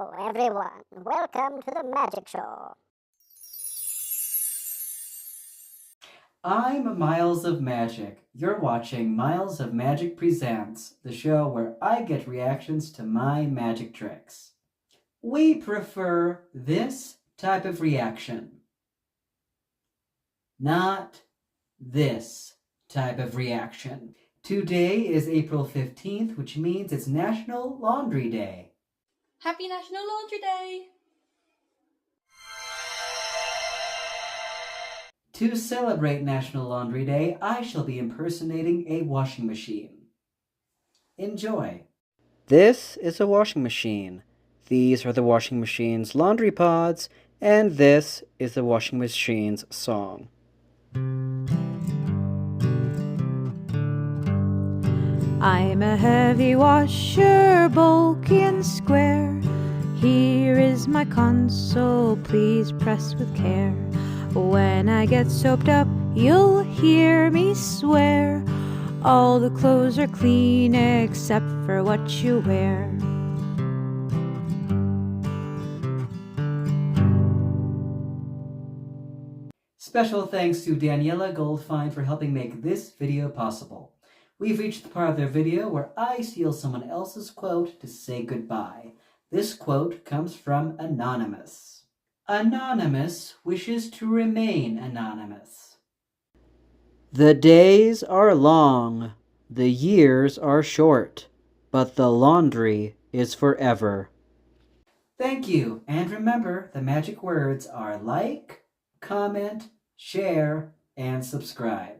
Hello, everyone. Welcome to the Magic Show. I'm Miles of Magic. You're watching Miles of Magic Presents, the show where I get reactions to my magic tricks. We prefer this type of reaction, not this type of reaction. Today is April 15th, which means it's National Laundry Day. Happy National Laundry Day! To celebrate National Laundry Day, I shall be impersonating a washing machine. Enjoy. This is a washing machine. These are the washing machine's laundry pods, and this is the washing machine's song. I'm a heavy washer, bulky and square. Here is my console, please press with care. When I get soaped up, you'll hear me swear. All the clothes are clean except for what you wear. Special thanks to Daniella Goldfine for helping make this video possible. We've reached the part of their video where I steal someone else's quote to say goodbye. This quote comes from Anonymous. Anonymous wishes to remain anonymous. The days are long, the years are short, but the laundry is forever. Thank you, and remember, the magic words are like, comment, share, and subscribe.